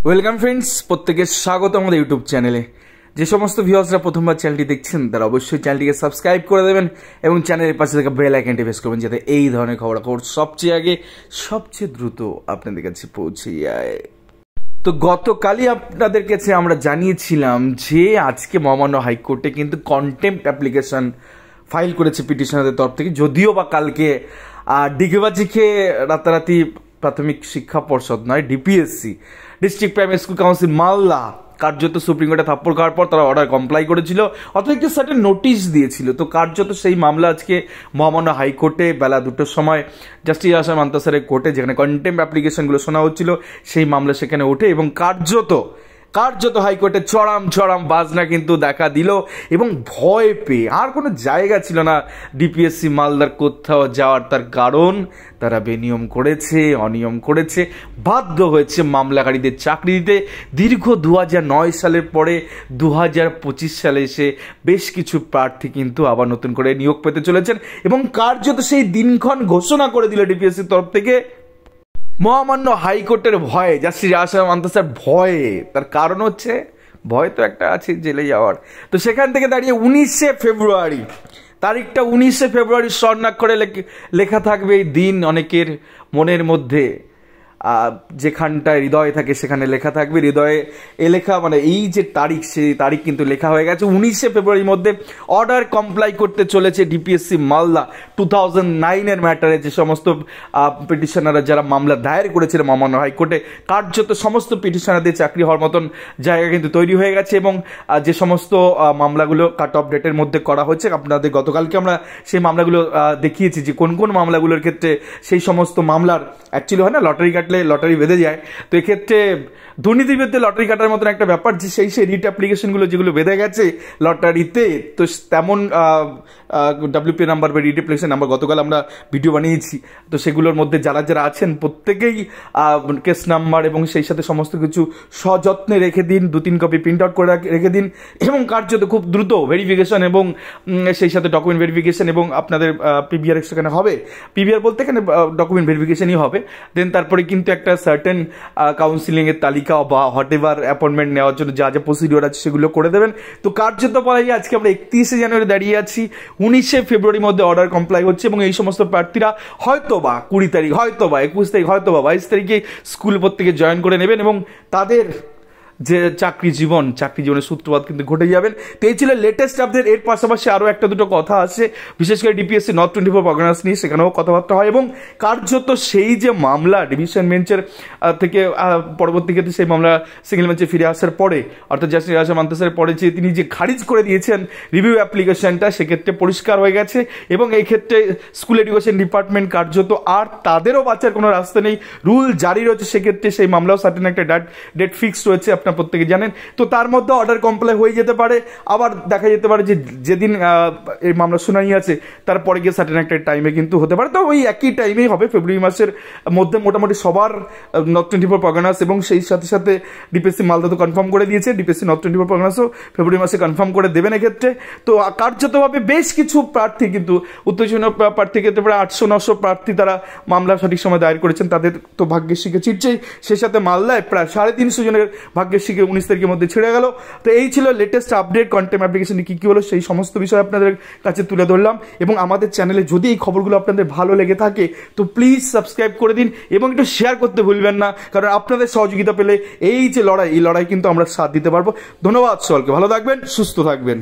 Welcome friends, প্রত্যেকে স্বাগত আমাদের ইউটিউব চ্যানেলে। যে সমস্ত ভিউয়ার্সরা প্রথমবার চ্যানেলটি দেখছেন তারা অবশ্যই চ্যানেলটিকে সাবস্ক্রাইব করে দেবেন এবং চ্যানেলের পাশে থাকা বেল আইকনটি প্রেস করবেন যাতে এই ধরনের খবরাখবর সবচেয়ে আগে সবচেয়ে দ্রুত আপনাদের কাছে পৌঁছে যায়। তো গতকালই আপনাদের কাছে আমরা জানিয়েছিলাম যে আজকে মহামান্য হাইকোর্টে কিন্তু কন্টেম্প্ট অ্যাপ্লিকেশন ফাইল করেছে পিটিশনারদের তরফ থেকে, যদিও বা কালকে ডিগবাজিকে রাতারাতি প্রাথমিক শিক্ষা পর্ষদ নয় DPSC district primary school council Malda কার্যত সুপ্রিম কোর্টে থাপ্পড় খাওয়ার পর তারা অর্ডার কমপ্লাই করেছিল, অথবা একটি সার্টেন নোটিশ দিয়েছিল। তো কার্যত সেই মামলা আজকে মহামান্য হাইকোর্টে বেলা 2টোর সময় জাস্টিস আসাম আন্তাসারের কোর্টে, যেখানে কন্টেম্প অ্যাপ্লিকেশনগুলো শোনা হচ্ছিল, সেই মামলা সেখানে ওঠে এবং কার্যত হাইকোর্টে চড়াম বাজনা কিন্তু দেখা দিল এবং ভয় পেয়ে আর কোনো জায়গা ছিল না ডিপিএসসি মালদার কোথাও যাওয়ার। তার কারণ তারা বেনিয়ম করেছে, অনিয়ম করেছে, বাধ্য হয়েছে মামলাকারীদের চাকরি দিতে। দীর্ঘ 2009 সালের পরে 2025 সালে এসে বেশ কিছু প্রার্থী কিন্তু আবার নতুন করে নিয়োগ পেতে চলেছেন এবং কার্যত সেই দিনক্ষণ ঘোষণা করে দিল ডিপিএসসির তরফ থেকে মহামান্য হাইকোর্টের ভয়ে, জাস্টিস আসাম আন্তাসার ভয়ে। তার কারণ হচ্ছে ভয় তো একটা আছে জেলে যাওয়ার। তো সেখান থেকে দাঁড়িয়ে 19শে ফেব্রুয়ারি তারিখটা 19শে ফেব্রুয়ারি স্বর্ণাক্ষরে লেখা থাকবে। এই দিন অনেকের মনের মধ্যে যেখানটায় হৃদয় থাকে সেখানে লেখা থাকবে। হৃদয়ে লেখা মানে এই যে তারিখ, সেই তারিখ কিন্তু লেখা হয়ে গেছে। 19শে ফেব্রুয়ারির মধ্যে অর্ডার কমপ্লাই করতে চলেছে ডিপিএসসি মালদা 2009-এর ম্যাটারে। যে সমস্ত পিটিশনাররা যারা মামলা দায়ের করেছিল মহামান্য হাইকোর্টে, কার্যত সমস্ত পিটিশনারদের চাকরি হওয়ার মতন জায়গা কিন্তু তৈরি হয়ে গেছে এবং যে সমস্ত মামলাগুলো কাট অফ ডেটের মধ্যে করা হচ্ছে, আপনাদের গতকালকে আমরা সেই মামলাগুলো দেখিয়েছি যে কোন কোন মামলাগুলোর ক্ষেত্রে সেই সমস্ত মামলার অ্যাকচুয়ালি হয় না লটারি কাটলে লটারি বেঁধে যায়। তো এক্ষেত্রে দুর্নীতির বিরুদ্ধে লটারি কাটার মতন একটা ব্যাপার, যে সেই রিট অ্যাপ্লিকেশনগুলো যেগুলো বেঁধে গেছে লটারিতে, তো তেমন ডাব্লিউপি নাম্বার বা রিট অ্যাপ্লিকেশন নাম্বার গতকাল আমরা ভিডিও বানিয়েছি। তো সেগুলোর মধ্যে যারা যারা আছেন প্রত্যেকেই কেস নাম্বার এবং সেই সাথে সমস্ত কিছু সযত্নে রেখে দিন, 2-3 কপি প্রিন্ট আউট করে রেখে দিন এবং কার্যত খুব দ্রুত ভেরিফিকেশন এবং সেই সাথে ডকুমেন্ট ভেরিফিকেশন এবং আপনাদের পিবিআর সেখানে হবে। পিবিআর বলতে এখানে ডকুমেন্ট ভেরিফিকেশনই হবে। দেন তারপরে কিন্তু একটা সার্টেন কাউন্সিলিংয়ের তালিকা বা হোয়াট এভার অ্যাপয়েন্টমেন্ট নেওয়ার জন্য যা যা প্রসিডিওর আছে সেগুলো করে দেবেন। তো কার্যত বলা যায় আজকে আমরা 31শে জানুয়ারি দাঁড়িয়ে আছি, 19শে ফেব্রুয়ারির মধ্যে অর্ডার কমপ্লাই হচ্ছে এবং এই সমস্ত প্রার্থীরা হয়তো বা 20 তারিখ, হয়তো বা 21 তারিখ, হয়তো বা 22 তারিখে স্কুল প্রত্যেকে জয়েন করে নেবেন এবং তাদের যে চাকরি জীবনের সূত্রপাত কিন্তু ঘটে যাবেন। তো এই ছিল লেটেস্ট আপডেট। এর পাশাপাশি আরও একটা দুটো কথা আছে, বিশেষ করে ডিপিএসসি নর্থ 24 পরগনাস নিয়ে, সেখানেও কথাবার্তা হয় এবং কার্যত সেই যে মামলা ডিভিশন বেঞ্চের থেকে পরবর্তী ক্ষেত্রে সেই মামলা সিঙ্গেল বেঞ্চে ফিরে আসার পরে, অর্থাৎ জাস্টিস আসাম আন্তাসারের পরে যে তিনি যে খারিজ করে দিয়েছেন রিভিউ অ্যাপ্লিকেশনটা, সেক্ষেত্রে পরিষ্কার হয়ে গেছে এবং এই ক্ষেত্রে স্কুল এডুকেশন ডিপার্টমেন্ট কার্যত আর তাদেরও বাঁচার কোনো রাস্তা নেই, রুল জারি রয়েছে। সেক্ষেত্রে সেই মামলাও সার্টেন একটা ডেট ফিক্সড রয়েছে, আপনার প্রত্যেকে জানেন। তো তার মধ্যে অর্ডার কমপ্লাই হয়ে যেতে পারে, আবার দেখা যেতে পারে যে যেদিন এই মামলা শুনানি আছে তারপরে গিয়ে সার্টেন একটা টাইমে কিন্তু হতে পারে। তো ওই একই টাইমেই হবে, ফেব্রুয়ারি মাসের মধ্যে মোটামুটি সবার নর্থ 24 পরগনাস এবং সেই সাথে সাথে ডিপিএসসি মালদা তো কনফার্ম করে দিয়েছে, ডিপিএসসি নর্থ 24 পরগনাসও ফেব্রুয়ারি মাসে কনফার্ম করে দেবেন এক্ষেত্রে। তো কার্যতভাবে বেশ কিছু প্রার্থী কিন্তু উত্তেজনা প্রার্থী ক্ষেত্রে প্রায় 800-900 প্রার্থী তারা মামলা সঠিক সময় দায়ের করেছেন, তাদের তো ভাগ্যের শিখে ছিটছেই। সেই সাথে মালদায় প্রায় 350 জনের ভাগ্যের শিখে 19 তারিখের মধ্যে ছেড়ে গেল। তো এই ছিল লেটেস্ট আপডেট, কন্টেম্প অ্যাপ্লিকেশনে কী হলো সেই সমস্ত বিষয় আপনাদের কাছে তুলে ধরলাম। এবং আমাদের চ্যানেলে যদি এই খবরগুলো আপনাদের ভালো লেগে থাকে তো প্লিজ সাবস্ক্রাইব করে দিন এবং একটু শেয়ার করতে ভুলবেন না, কারণ আপনাদের সহযোগিতা পেলে এই যে লড়াই, এই লড়াই কিন্তু আমরা সাথ দিতে পারবো। ধন্যবাদ সকলকে, ভালো থাকবেন, সুস্থ থাকবেন।